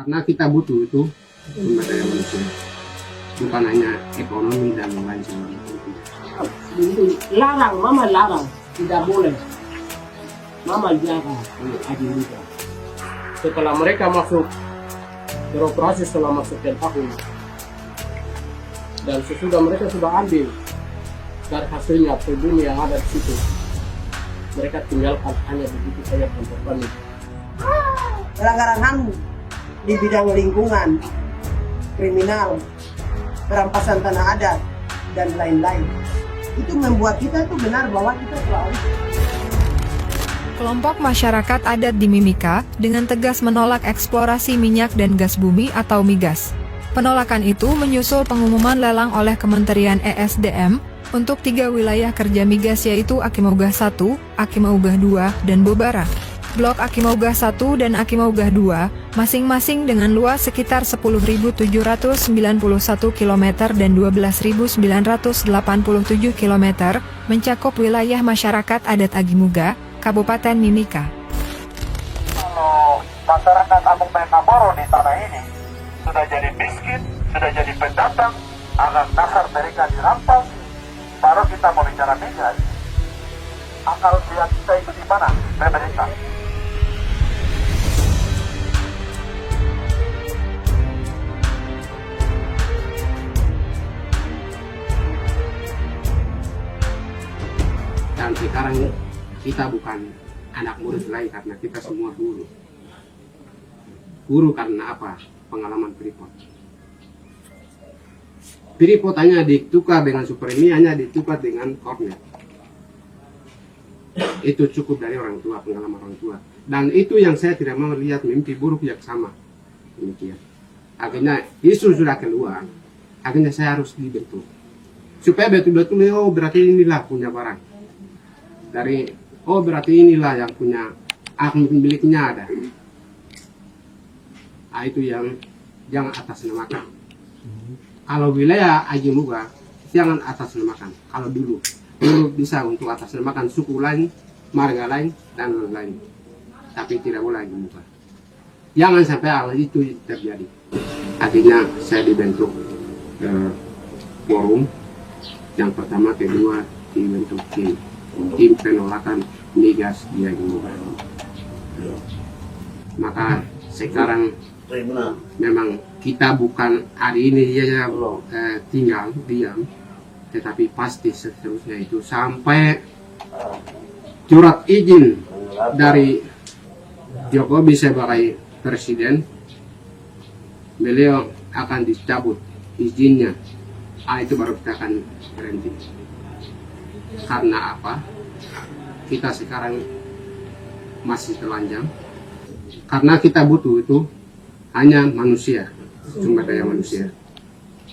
karena kita butuh itu sumber daya manusia, bukan hanya ekonomi dan lain sebagainya. Larang, mama larang, tidak boleh. Mama jaga Haji Luka. Setelah mereka masuk beroperasi selama sekian tahun, dan sesudah mereka sudah ambil dari hasilnya pribumi yang ada di situ, mereka tinggalkan hanya begitu saja tanpa pelanggaran HAM di bidang lingkungan, kriminal, perampasan tanah adat, dan lain-lain. Itu membuat kita tuh benar bahwa kita selalu. Kelompok masyarakat adat di Mimika dengan tegas menolak eksplorasi minyak dan gas bumi atau migas. Penolakan itu menyusul pengumuman lelang oleh Kementerian ESDM untuk 3 wilayah kerja migas yaitu Akimaugah 1, Akimaugah 2, dan Bobara. Blok Akimaugah 1 dan Akimaugah 2 masing-masing dengan luas sekitar 10.791 km dan 12.987 km mencakup wilayah masyarakat adat Agimuga, Kabupaten Mimika. Kalau masyarakat Amuk Menaboro di tanah ini sudah jadi miskin, sudah jadi pendatang, agar dasar mereka dirampas, baru kita mau bicara migas. Akal sehat kita itu di mana? Pemerintah. Dan sekarang kita bukan anak murid lagi karena kita semua guru. Guru karena apa? Pengalaman Freeport. Freeport hanya ditukar dengan Supremi, hanya ditukar dengan Kornet. Itu cukup dari orang tua, pengalaman orang tua. Dan itu yang saya tidak mau lihat mimpi buruk yang sama. Demikian. Akhirnya isu sudah keluar. Akhirnya saya harus dibentuk. Supaya betul-betul, oh berarti inilah punya barang. Dari oh berarti inilah yang punya hak miliknya ada. Nah, itu yang jangan atasnamakan. Kalau wilayah Agimuga jangan atasnamakan. Kalau dulu bisa untuk atasnamakan suku lain, marga lain dan lain-lain. Tapi tidak boleh Agimuga. Jangan sampai hal itu terjadi. Akhirnya saya dibentuk forum. Yang pertama, kedua dibentuk tim penolakan migas di Agimuga. Maka sekarang memang kita bukan hari ini saja tinggal diam, tetapi pasti seterusnya itu sampai surat izin dari Jokowi sebagai presiden, beliau akan dicabut izinnya. Itu baru kita akan berhenti. Karena apa? Kita sekarang masih telanjang. Karena kita butuh itu hanya manusia, sumber daya manusia,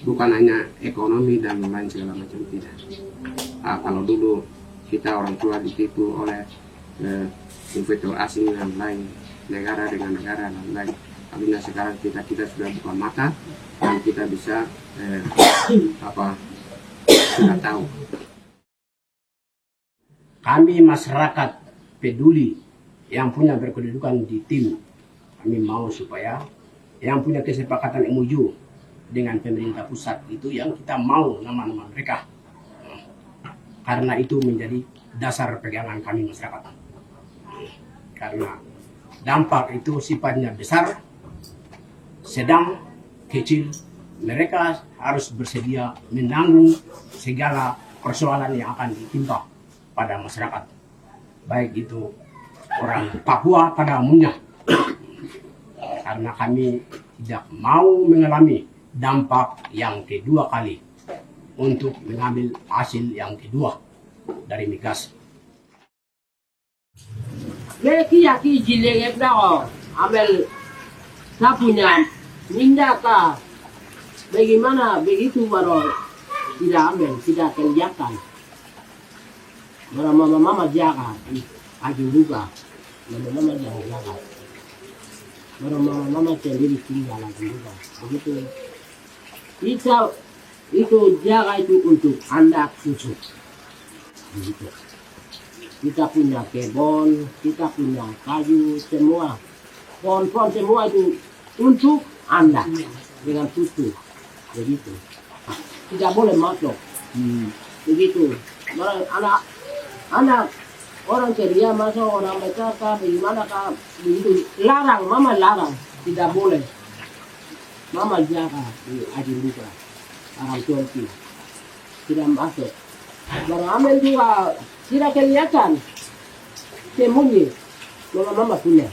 bukan hanya ekonomi dan lain segala macam, tidak. Kalau dulu kita orang tua ditipu oleh investor asing dan lain, negara dengan negara dan lain. Akhirnya sekarang kita sudah buka mata dan kita bisa sudah tahu. Kami masyarakat peduli yang punya berkedudukan di tim, kami mau supaya yang punya kesepakatan MOU dengan pemerintah pusat itu yang kita mau nama-nama mereka. Karena itu menjadi dasar pegangan kami masyarakat. Karena dampak itu sifatnya besar, sedang, kecil. Mereka harus bersedia menanggung segala persoalan yang akan ditimpa pada masyarakat, baik itu orang Papua pada umumnya, karena kami tidak mau mengalami dampak yang kedua kali untuk mengambil hasil yang kedua dari migas. Leki yaki jileng ebda amel sapunya minda ka bagaimana begitu baru tidak ambil, tidak kerjakan. Mama jaga Agimuga, mama jaga. Mama sendiri tinggal Agimuga. Begitu. Itu jaga itu untuk anak cucu. Begitu. Kita punya kebun, kita punya kayu semua. Pohon-pohon semua itu untuk Anda dengan tutup begitu. Tidak boleh masuk begitu. Anak orang ceria masuk, orang bercakap bagaimana kah begitu, larang, mama larang, tidak boleh. Mama jaga di Ajin juga orang Turki tidak masuk. Barang Amel juga tidak kelihatan, sembunyi. Mama punya.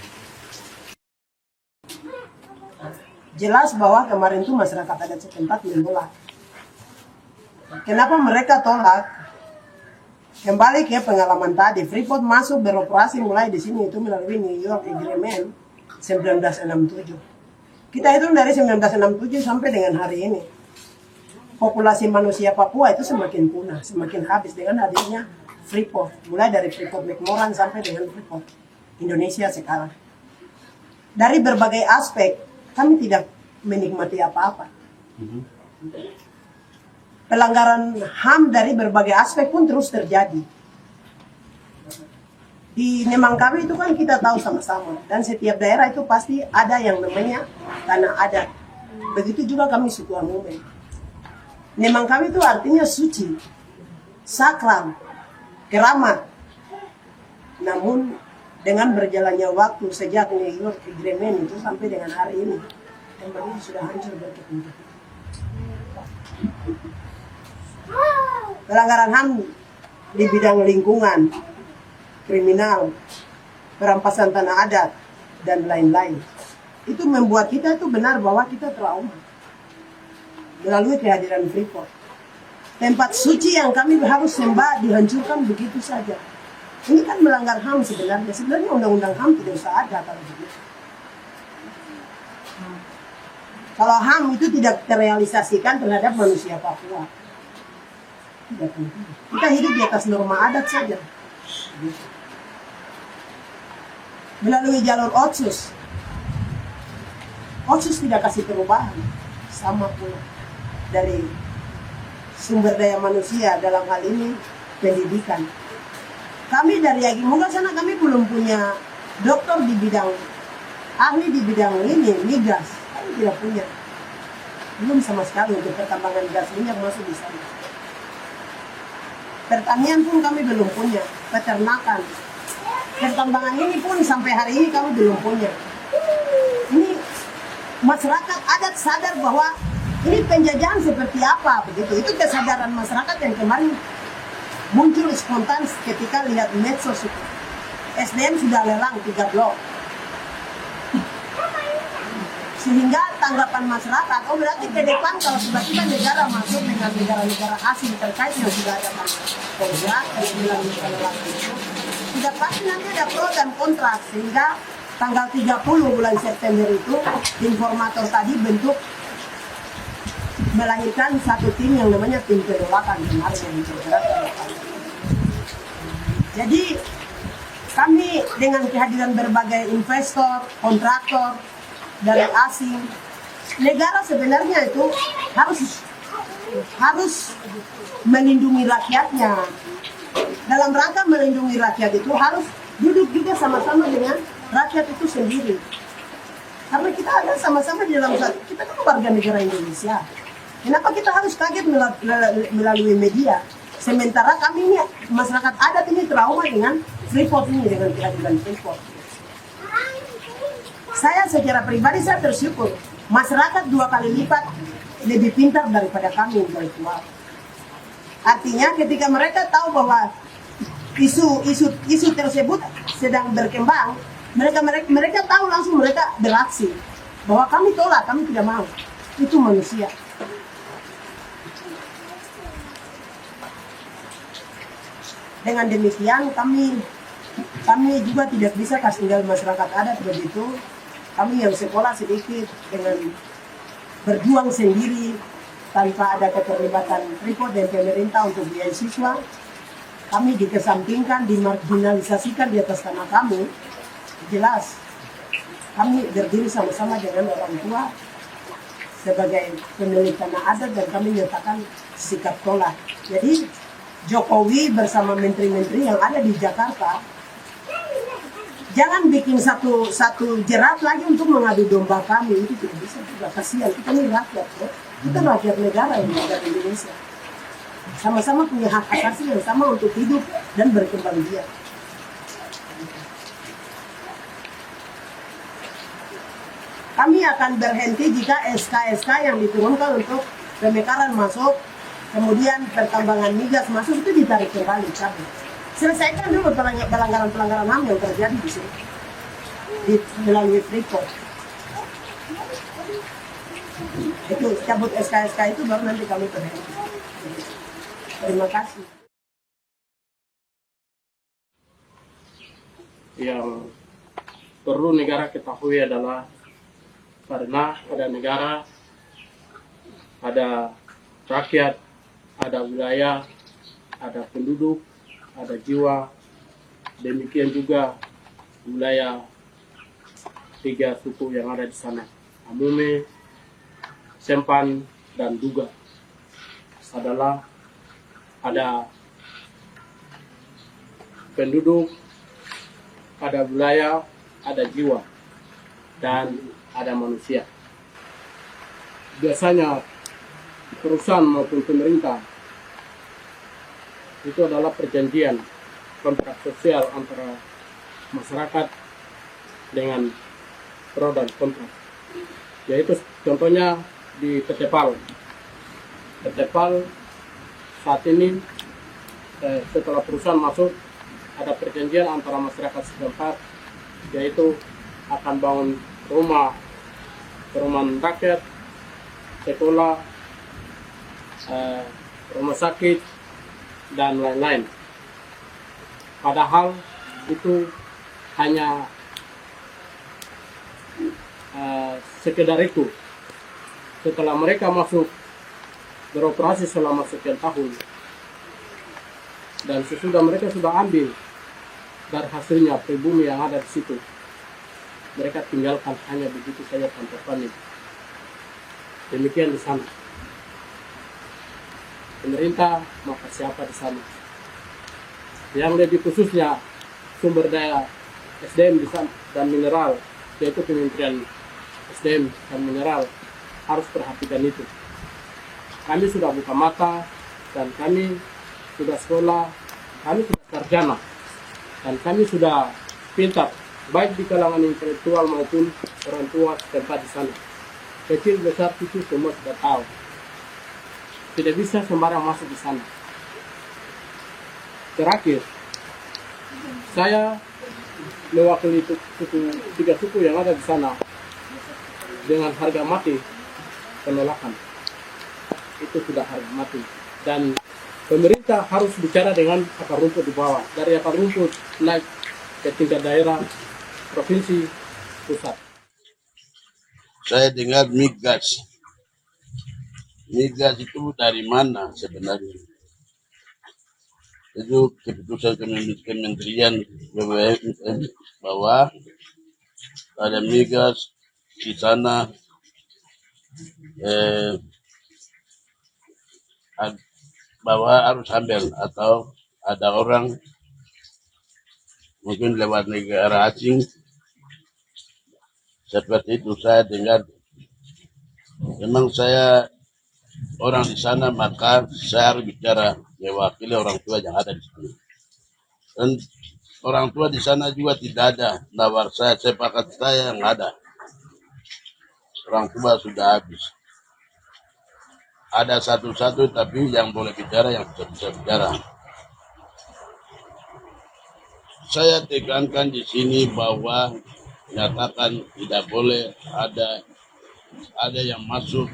Jelas bahwa kemarin itu masyarakat adat setempat menolak. Kenapa mereka tolak? Kembali ke pengalaman tadi, Freeport masuk beroperasi mulai di sini itu melalui New York Agreement 1967. Kita hitung dari 1967 sampai dengan hari ini. Populasi manusia Papua itu semakin punah, semakin habis dengan hadirnya Freeport. Mulai dari Freeport McMoran sampai dengan Freeport Indonesia sekarang. Dari berbagai aspek, kami tidak menikmati apa-apa. Pelanggaran HAM dari berbagai aspek pun terus terjadi. Di Nemangkawi itu kan kita tahu sama-sama. Dan setiap daerah itu pasti ada yang namanya tanah adat. Begitu juga kami suku Amume. Nemangkawi itu artinya suci, sakral, keramat. Namun dengan berjalannya waktu sejak New York Agreement itu sampai dengan hari ini, tempat ini sudah hancur berkeping-keping. Pelanggaran HAM di bidang lingkungan, kriminal, perampasan tanah adat, dan lain-lain. Itu membuat kita itu benar bahwa kita trauma. Melalui kehadiran Freeport. Tempat suci yang kami harus sembah dihancurkan begitu saja. Ini kan melanggar HAM sebenarnya. Sebenarnya undang-undang HAM tidak usah ada kalau begitu. Kalau HAM itu tidak terrealisasikan terhadap manusia Papua. Tidak penting. Kita hidup di atas norma adat saja. Melalui jalur Otsus. Otsus tidak kasih perubahan. Sama pula. Dari sumber daya manusia dalam hal ini pendidikan. Kami dari Yagi Munga sana kami belum punya dokter di bidang ahli di bidang ini migas. Kami tidak punya. Belum sama sekali untuk pertambangan gas minyak masuk di sana. Pertanian pun kami belum punya. Peternakan. Pertambangan ini pun sampai hari ini kami belum punya. Ini masyarakat adat sadar bahwa ini penjajahan seperti apa begitu. Itu kesadaran masyarakat yang kemarin muncul spontan ketika lihat medsos itu. SDM sudah lelang 3 blok. Sehingga tanggapan masyarakat, oh berarti ke depan kalau tiba-tiba negara masuk dengan negara-negara asing terkait yang sudah ada kontrak, sudah pasti nanti ada pro dan kontra. Sehingga tanggal 30 bulan September itu informator tadi bentuk melahirkan satu tim yang namanya tim penolakan kemarin yang bergerak. Jadi kami dengan kehadiran berbagai investor, kontraktor dari asing, negara sebenarnya itu harus melindungi rakyatnya. Dalam rangka melindungi rakyat itu harus duduk juga sama-sama dengan rakyat itu sendiri. Karena kita ada sama-sama di dalam satu, kita kan warga negara Indonesia. Kenapa kita harus kaget melalui media? Sementara kami ini, masyarakat adat ini trauma dengan Freeport ini, dengan kehadiran Freeport. Saya secara pribadi saya bersyukur, masyarakat 2 kali lipat lebih pintar daripada kami intelektual. Artinya ketika mereka tahu bahwa isu tersebut sedang berkembang, mereka tahu langsung mereka beraksi. Bahwa kami tolak, kami tidak mau. Itu manusia. Dengan demikian kami juga tidak bisa kasih tinggal masyarakat adat begitu. Kami yang sekolah sedikit dengan berjuang sendiri tanpa ada keterlibatan Freeport dan pemerintah untuk biaya siswa. Kami dikesampingkan, dimarginalisasikan di atas tanah kami. Jelas kami berdiri sama-sama dengan orang tua sebagai pemilik tanah adat dan kami menyatakan sikap tolak. Jadi Jokowi bersama menteri-menteri yang ada di Jakarta Jangan bikin satu jerat lagi untuk mengadu domba kami, itu tidak bisa juga. Kasihan, kita ini rakyat, bro. Kita rakyat negara yang rakyat Indonesia. Sama-sama punya hak asasi yang sama untuk hidup dan berkembang biak. Kami akan berhenti jika SK-SK yang diturunkan untuk pemekaran masuk, kemudian pertambangan migas masuk, itu ditarik kembali. Selesaikan dulu pelanggaran-pelanggaran HAM yang terjadi di sini melalui Freeport. Itu cabut SK-SK itu baru nanti kami berhenti. Terima kasih. Yang perlu negara ketahui adalah karena ada negara, ada rakyat, ada wilayah, ada penduduk, ada jiwa, demikian juga wilayah 3 suku yang ada di sana, Amume, Sempan, dan Duga. Adalah ada penduduk, ada wilayah, ada jiwa, dan ada manusia. Biasanya perusahaan maupun pemerintah itu adalah perjanjian kontrak sosial antara masyarakat dengan pro dan kontra. Yaitu contohnya di PT PAL. PT PAL saat ini setelah perusahaan masuk, ada perjanjian antara masyarakat setempat, yaitu akan bangun perumahan rakyat, sekolah, rumah sakit, dan lain-lain. Padahal itu hanya sekedar itu. Setelah mereka masuk beroperasi selama sekian tahun, dan sesudah mereka sudah ambil dari hasilnya pribumi yang ada di situ, mereka tinggalkan hanya begitu saja tanpa pamit. Demikian di sana. Pemerintah maka siapa di sana? Yang lebih khususnya sumber daya SDM di sana dan mineral, yaitu Kementerian SDM dan Mineral, harus perhatikan itu. Kami sudah buka mata dan kami sudah sekolah, kami sudah sarjana, dan kami sudah pintar, baik di kalangan intelektual maupun orang tua setempat di sana. Kecil besar itu semua sudah tahu. Tidak bisa sembarang masuk di sana. Terakhir, saya mewakili tiga suku yang ada di sana dengan harga mati penolakan. Itu sudah harga mati. Dan pemerintah harus bicara dengan akar rumput di bawah. Dari akar rumput naik ke tingkat daerah, provinsi, pusat. Saya dengar migas. Migas itu dari mana sebenarnya? Itu keputusan Kementerian BUMN bahwa ada migas di sana, bahwa harus ambil, atau ada orang mungkin lewat negara asing seperti itu. Saya dengar, memang saya orang di sana, maka saya harus bicara mewakili orang tua yang ada di sana. Dan orang tua di sana juga tidak ada nawar saya, sepakat saya yang ada. Orang tua sudah habis. Ada satu-satu, tapi yang boleh bicara, yang bisa bicara. Saya tekankan di sini bahwa nyatakan tidak boleh ada yang masuk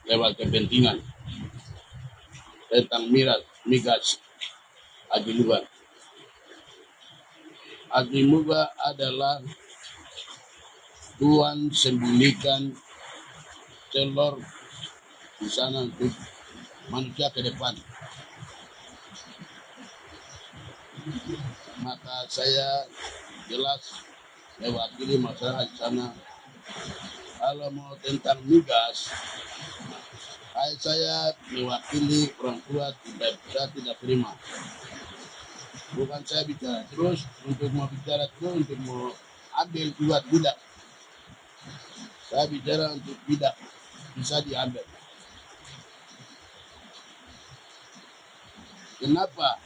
lewat kepentingan tentang migas Haji Muba. Haji Muba adalah Tuhan sembunyikan telur di sana untuk manusia ke depan. Maka saya jelas mewakili masyarakat di sana. Kalau mau tentang migas, saya mewakili orang tua tidak terima. Bukan saya bicara terus untuk mau bicara terus untuk mau ambil buat tidak. Saya bicara untuk tidak bisa diambil. Kenapa?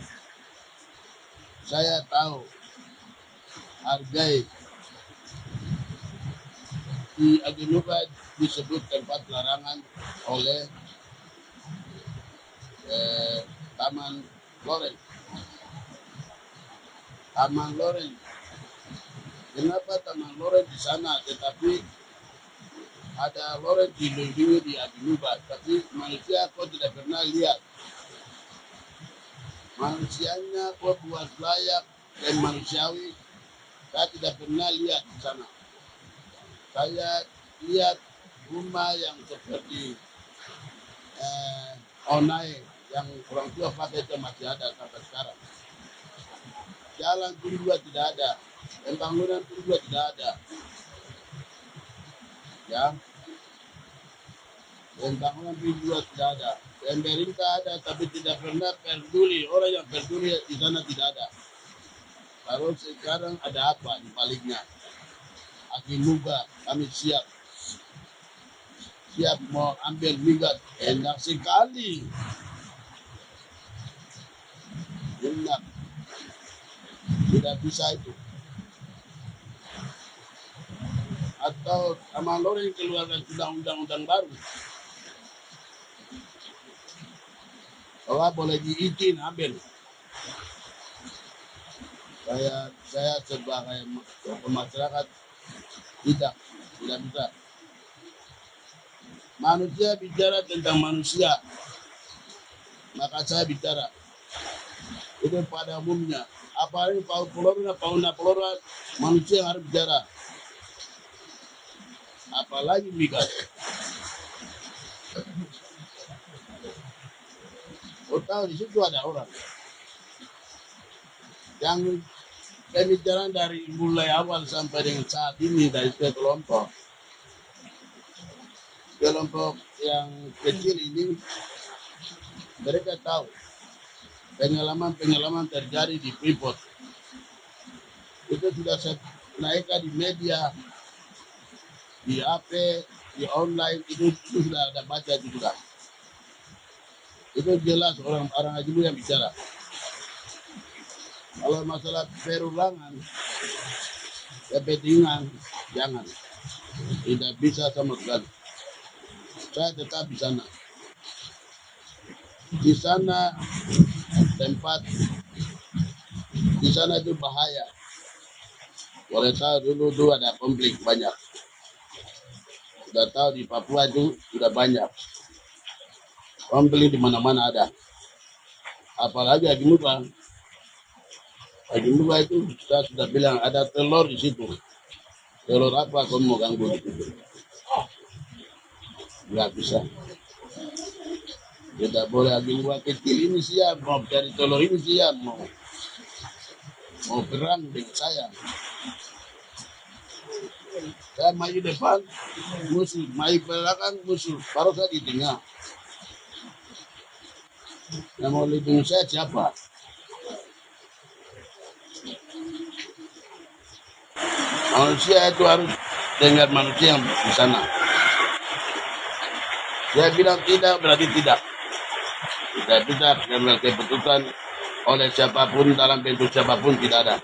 Saya tahu hargai di Aginuba disebut tempat larangan oleh Taman Loren. Taman Loren. Kenapa Taman Loren di sana, tetapi ada Loren dilindungi di Aginuba, tapi manusia kok tidak pernah lihat. Manusianya kok buat layak dan manusiawi, saya tidak pernah lihat di sana. Saya lihat rumah yang seperti onai yang orang tua pakai itu masih ada sampai sekarang. Jalan pun juga tidak ada, pembangunan pun juga tidak ada. Ya, pembangunan pun juga tidak ada. Pemerintah ada, tapi tidak pernah peduli. Orang yang peduli di sana tidak ada. Lalu sekarang ada apa di baliknya? Aginuba kami siap mau ambil migrat, enak sekali, enak, tidak bisa itu. Atau Taman Loren keluarkan sudah undang-undang baru, kalau boleh diizin ambil. Saya sebagai masyarakat tidak bisa. Manusia bicara tentang manusia, maka saya bicara itu pada umumnya. Apalagi fauna flora manusia yang harus bicara, apalagi migran. Tahu di situ ada orang yang pembicaraan dari mulai awal sampai dengan saat ini dari kelompok yang kecil ini, mereka tahu pengalaman terjadi di Freeport. Itu sudah saya naikkan di media, di HP, di online, itu sudah ada baca juga. Itu jelas orang Aginuba yang bicara. Kalau masalah perulangan, kepentingan, jangan. Tidak bisa sama sekali. Saya tetap di sana. Di sana tempat, di sana itu bahaya. Boleh tahu dulu ada konflik banyak. Sudah tahu di Papua itu sudah banyak. Konflik di mana-mana ada. Apalagi Aginuba. Aginuba itu saya sudah bilang ada telur di situ. Telur apa kamu mau ganggu di situ? Nggak bisa. Tidak boleh. Aginuba kecil ini siap mau cari telur, ini siap mau perang dengan saya. Saya maju depan musuh, maju belakang musuh, baru saya di tengah. Yang mau lindungi saya siapa? Manusia itu harus dengar manusia yang di sana. Saya bilang tidak berarti tidak. Tidak bisa mengambil keputusan oleh siapapun dalam bentuk siapapun, tidak ada.